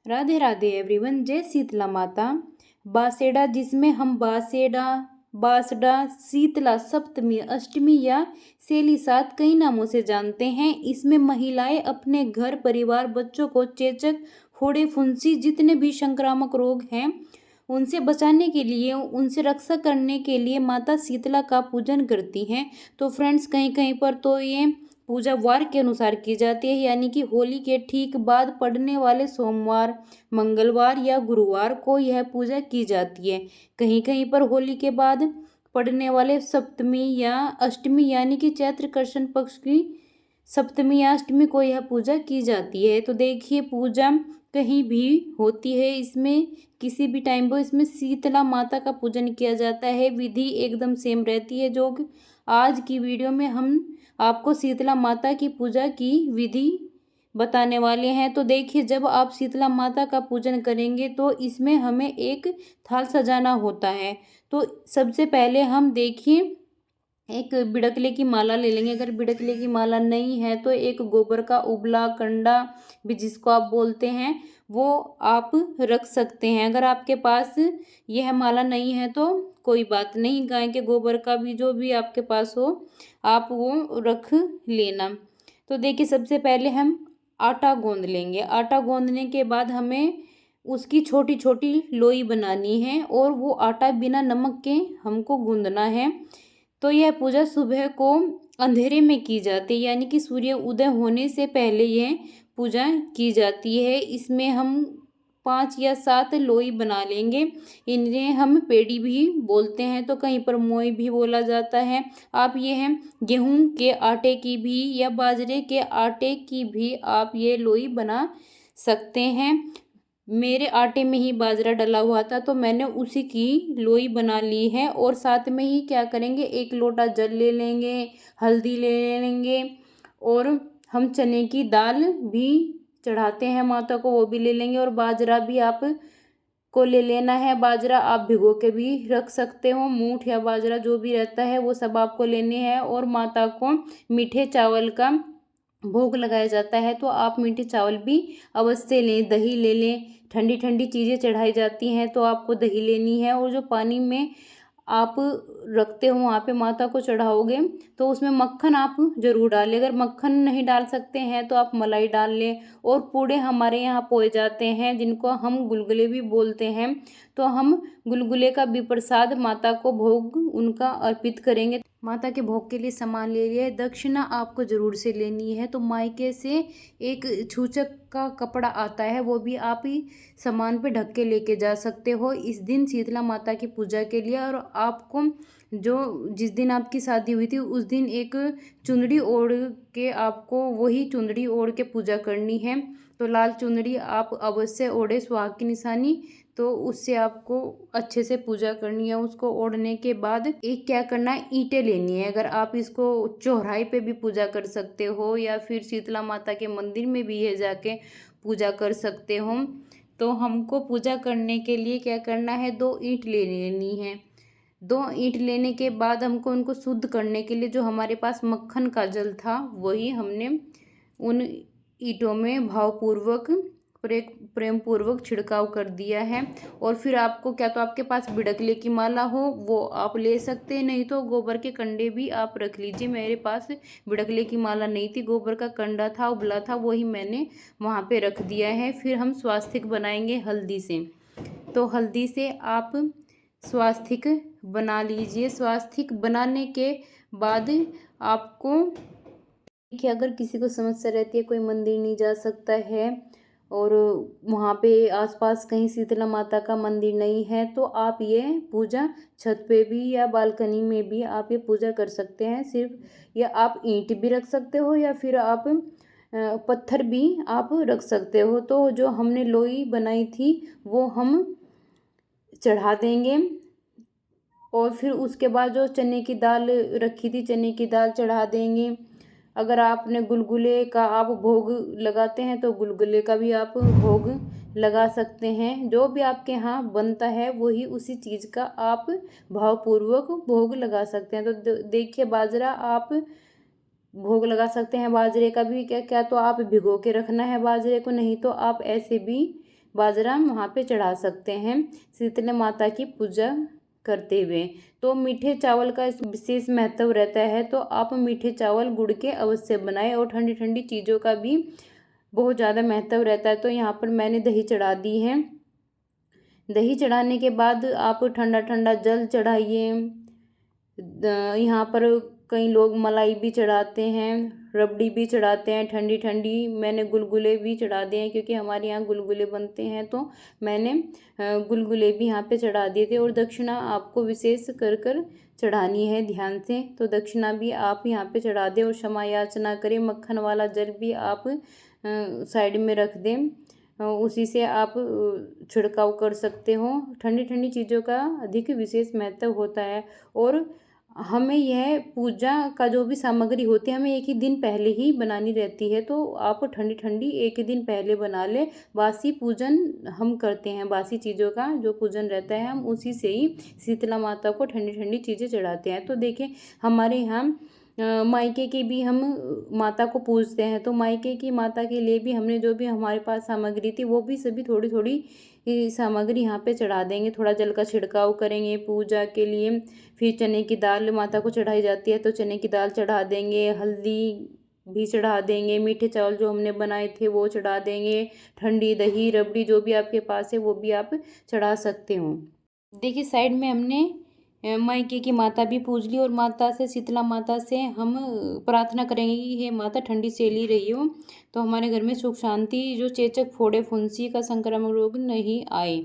Radhe Radhe everyone. जय शीतला माता। बासेड़ा, जिसमें हम बासेड़ा, बासड़ा, शीतला, सप्तमी, अष्टमी या सेली सात कई नामों से जानते हैं। इसमें महिलाएं अपने घर, परिवार, बच्चों को चेचक, फोड़े, फुंसी, जितने भी संक्रामक रोग हैं उनसे बचाने के लिए, उनसे रक्षा करने के लिए माता शीतला का पूजन करती हैं। तो फ्रेंड्स, कहीं कहीं पर तो ये पूजा वार के अनुसार की जाती है, यानी कि होली के ठीक बाद पड़ने वाले सोमवार, मंगलवार या गुरुवार को यह पूजा की जाती है। कहीं कहीं पर होली के बाद पड़ने वाले सप्तमी या अष्टमी, यानी कि चैत्र कृष्ण पक्ष की सप्तमी या अष्टमी को यह पूजा की जाती है। तो देखिए, पूजा कहीं भी होती है, इसमें किसी भी टाइम पर इसमें शीतला माता का पूजन किया जाता है। विधि एकदम सेम रहती है। जो आज की वीडियो में हम आपको शीतला माता की पूजा की विधि बताने वाले हैं। तो देखिए, जब आप शीतला माता का पूजन करेंगे तो इसमें हमें एक थाल सजाना होता है। तो सबसे पहले हम देखिए एक बिड़कले की माला ले लेंगे। अगर बिड़कले की माला नहीं है तो एक गोबर का उबला कंडा भी, जिसको आप बोलते हैं, वो आप रख सकते हैं। अगर आपके पास यह माला नहीं है तो कोई बात नहीं, गाय के गोबर का भी जो भी आपके पास हो आप वो रख लेना। तो देखिए, सबसे पहले हम आटा गूंद लेंगे। आटा गूंदने के बाद हमें उसकी छोटी छोटी लोई बनानी है और वो आटा बिना नमक के हमको गूंदना है। तो यह पूजा सुबह को अंधेरे में की जाती है, यानी कि सूर्य उदय होने से पहले यह पूजा की जाती है। इसमें हम 5 या 7 लोई बना लेंगे। इन्हें हम पेड़ी भी बोलते हैं, तो कहीं पर मोई भी बोला जाता है। आप ये हैं गेहूं के आटे की भी या बाजरे के आटे की भी आप ये लोई बना सकते हैं। मेरे आटे में ही बाजरा डला हुआ था तो मैंने उसी की लोई बना ली है। और साथ में ही क्या करेंगे, 1 लोटा जल ले लेंगे, हल्दी ले लेंगे, और हम चने की दाल भी चढ़ाते हैं माता को, वो भी ले लेंगे। और बाजरा भी आप को ले लेना है। बाजरा आप भिगो के भी रख सकते हो, मूठ या बाजरा जो भी रहता है वो सब आपको लेने हैं। और माता को मीठे चावल का भोग लगाया जाता है, तो आप मीठे चावल भी अवश्य लें। दही ले लें, ठंडी ठंडी चीज़ें चढ़ाई जाती हैं तो आपको दही लेनी है। और जो पानी में आप रखते हो वहाँ पे माता को चढ़ाओगे तो उसमें मक्खन आप ज़रूर डालें। अगर मक्खन नहीं डाल सकते हैं तो आप मलाई डाल लें। और पूड़े हमारे यहाँ पोए जाते हैं, जिनको हम गुलगुले भी बोलते हैं। तो हम गुलगुले का भी प्रसाद माता को भोग उनका अर्पित करेंगे। माता के भोग के लिए सामान ले लिया है। दक्षिणा आपको ज़रूर से लेनी है। तो मायके से एक छूचक का कपड़ा आता है, वो भी आप ही सामान पे ढक के लेके जा सकते हो इस दिन शीतला माता की पूजा के लिए। और आपको जो जिस दिन आपकी शादी हुई थी उस दिन एक चुंदड़ी ओढ़ के आपको वही चुंदड़ी ओढ़ के पूजा करनी है। तो लाल चुंदड़ी आप अवश्य ओढ़े, सुहाग की निशानी, तो उससे आपको अच्छे से पूजा करनी है। उसको ओढ़ने के बाद एक क्या करना है, ईंटें लेनी है। अगर आप इसको चौराहे पे भी पूजा कर सकते हो या फिर शीतला माता के मंदिर में भी है जाके पूजा कर सकते हो। तो हमको पूजा करने के लिए क्या करना है, 2 ईंट ले लेनी है। 2 ईंट लेने के बाद हमको उनको शुद्ध करने के लिए जो हमारे पास मक्खन का जल था वही हमने उन ईंटों में भावपूर्वक प्रेम पूर्वक छिड़काव कर दिया है। और फिर आपको क्या, तो आपके पास बिड़कले की माला हो वो आप ले सकते हैं, नहीं तो गोबर के कंडे भी आप रख लीजिए। मेरे पास बिड़कले की माला नहीं थी, गोबर का कंडा था, उबला था, वही मैंने वहाँ पे रख दिया है। फिर हम स्वास्तिक बनाएंगे हल्दी से। तो हल्दी से आप स्वास्तिक बना लीजिए। स्वास्तिक बनाने के बाद आपको कि अगर किसी को समस्या रहती है, कोई मंदिर नहीं जा सकता है और वहाँ पे आसपास कहीं शीतला माता का मंदिर नहीं है, तो आप ये पूजा छत पे भी या बालकनी में भी आप ये पूजा कर सकते हैं। सिर्फ या आप ईंट भी रख सकते हो या फिर आप पत्थर भी आप रख सकते हो। तो जो हमने लोई बनाई थी वो हम चढ़ा देंगे। और फिर उसके बाद जो चने की दाल रखी थी, चने की दाल चढ़ा देंगे। अगर आपने गुलगुले का आप भोग लगाते हैं तो गुलगुले का भी आप भोग लगा सकते हैं। जो भी आपके यहाँ बनता है वही उसी चीज़ का आप भावपूर्वक भोग लगा सकते हैं। तो देखिए, बाजरा आप भोग लगा सकते हैं। बाजरे का भी क्या क्या, तो आप भिगो के रखना है बाजरे को, नहीं तो आप ऐसे भी बाजरा वहाँ पे चढ़ा सकते हैं शीतला माता की पूजा करते हुए। तो मीठे चावल का विशेष महत्व रहता है, तो आप मीठे चावल गुड़ के अवश्य बनाएं। और ठंडी ठंडी चीज़ों का भी बहुत ज़्यादा महत्व रहता है। तो यहाँ पर मैंने दही चढ़ा दी है। दही चढ़ाने के बाद आप ठंडा ठंडा जल चढ़ाइए। यहाँ पर कई लोग मलाई भी चढ़ाते हैं, रबड़ी भी चढ़ाते हैं ठंडी ठंडी। मैंने गुलगुले भी चढ़ा दिए हैं क्योंकि हमारे यहाँ गुलगुले बनते हैं, तो मैंने गुलगुले भी यहाँ पे चढ़ा दिए थे। और दक्षिणा आपको विशेष कर कर चढ़ानी है ध्यान से, तो दक्षिणा भी आप यहाँ पे चढ़ा दें। और क्षमा याचना करें। मक्खन वाला जल भी आप साइड में रख दें, उसी से आप छिड़काव कर सकते हो। ठंडी ठंडी चीज़ों का अधिक विशेष महत्व होता है। और हमें यह पूजा का जो भी सामग्री होती है हमें एक ही दिन पहले ही बनानी रहती है, तो आप ठंडी ठंडी एक ही दिन पहले बना ले। बासी पूजन हम करते हैं, बासी चीज़ों का जो पूजन रहता है हम उसी से ही शीतला माता को ठंडी ठंडी चीज़ें चढ़ाते हैं। तो देखें हमारे यहाँ मायके की भी हम माता को पूजते हैं, तो मायके की माता के लिए भी हमने जो भी हमारे पास सामग्री थी वो भी सभी थोड़ी थोड़ी सामग्री यहाँ पे चढ़ा देंगे। थोड़ा जल का छिड़काव करेंगे पूजा के लिए। फिर चने की दाल माता को चढ़ाई जाती है, तो चने की दाल चढ़ा देंगे। हल्दी भी चढ़ा देंगे। मीठे चावल जो हमने बनाए थे वो चढ़ा देंगे। ठंडी दही रबड़ी जो भी आपके पास है वो भी आप चढ़ा सकते हो। देखिए साइड में हमने मायके की माता भी पूज ली। और माता से, शीतला माता से हम प्रार्थना करेंगे कि हे माता ठंडी सेली रही हो, तो हमारे घर में सुख शांति, जो चेचक फोड़े फुंसी का संक्रामक रोग नहीं आए।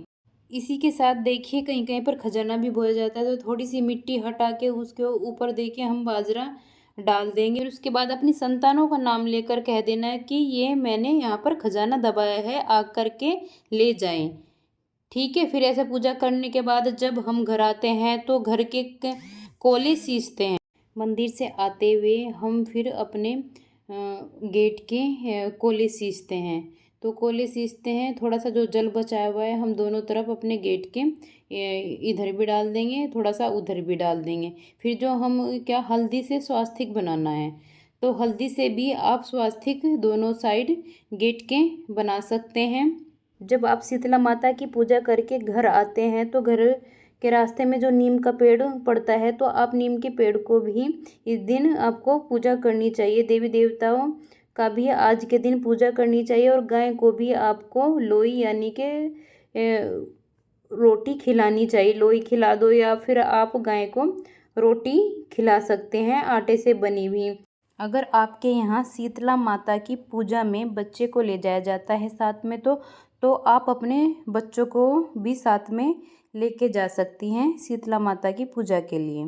इसी के साथ देखिए कहीं कहीं पर खजाना भी बोया जाता है, तो थोड़ी सी मिट्टी हटा के उसके ऊपर देखिए हम बाजरा डाल देंगे। और उसके बाद अपनी संतानों का नाम लेकर कह देना है कि ये मैंने यहाँ पर खजाना दबाया है, आ करके ले जाएं। ठीक है। फिर ऐसे पूजा करने के बाद जब हम घर आते हैं तो घर के कोले सींचते हैं। मंदिर से आते हुए हम फिर अपने गेट के कोले सींचते हैं। तो कोले सींचते हैं, थोड़ा सा जो जल बचाया हुआ है हम दोनों तरफ अपने गेट के इधर भी डाल देंगे, थोड़ा सा उधर भी डाल देंगे। फिर जो हम क्या हल्दी से स्वास्तिक बनाना है, तो हल्दी से भी आप स्वास्तिक दोनों साइड गेट के बना सकते हैं। जब आप शीतला माता की पूजा करके घर आते हैं तो घर के रास्ते में जो नीम का पेड़ पड़ता है, तो आप नीम के पेड़ को भी इस दिन आपको पूजा करनी चाहिए। देवी देवताओं का भी आज के दिन पूजा करनी चाहिए। और गाय को भी आपको लोई यानी कि रोटी खिलानी चाहिए। लोई खिला दो या फिर आप गाय को रोटी खिला सकते हैं आटे से बनी हुई। अगर आपके यहाँ शीतला माता की पूजा में बच्चे को ले जाया जाता है साथ में, तो आप अपने बच्चों को भी साथ में लेके जा सकती हैं शीतला माता की पूजा के लिए।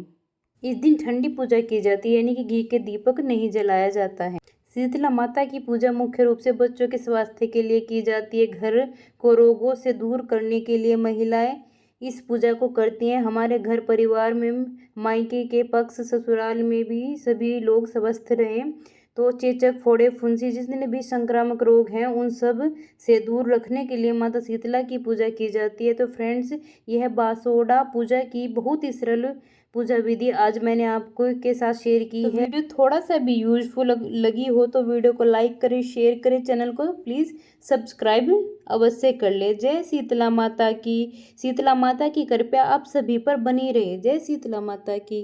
इस दिन ठंडी पूजा की जाती है, यानी कि घी के दीपक नहीं जलाया जाता है। शीतला माता की पूजा मुख्य रूप से बच्चों के स्वास्थ्य के लिए की जाती है। घर को रोगों से दूर करने के लिए महिलाएं इस पूजा को करती हैं। हमारे घर परिवार में मायके के पक्ष ससुराल में भी सभी लोग स्वस्थ रहें, तो चेचक फोड़े फुंसी जितने भी संक्रामक रोग हैं उन सब से दूर रखने के लिए माता शीतला की पूजा की जाती है। तो फ्रेंड्स, यह बासोड़ा पूजा की बहुत ही सरल पूजा विधि आज मैंने आपको के साथ शेयर की है। वीडियो थोड़ा सा भी यूजफुल लगी हो तो वीडियो को लाइक करें, शेयर करें, चैनल को प्लीज़ सब्सक्राइब अवश्य कर ले। जय शीतला माता की। शीतला माता की कृपा आप सभी पर बनी रहे। जय शीतला माता की।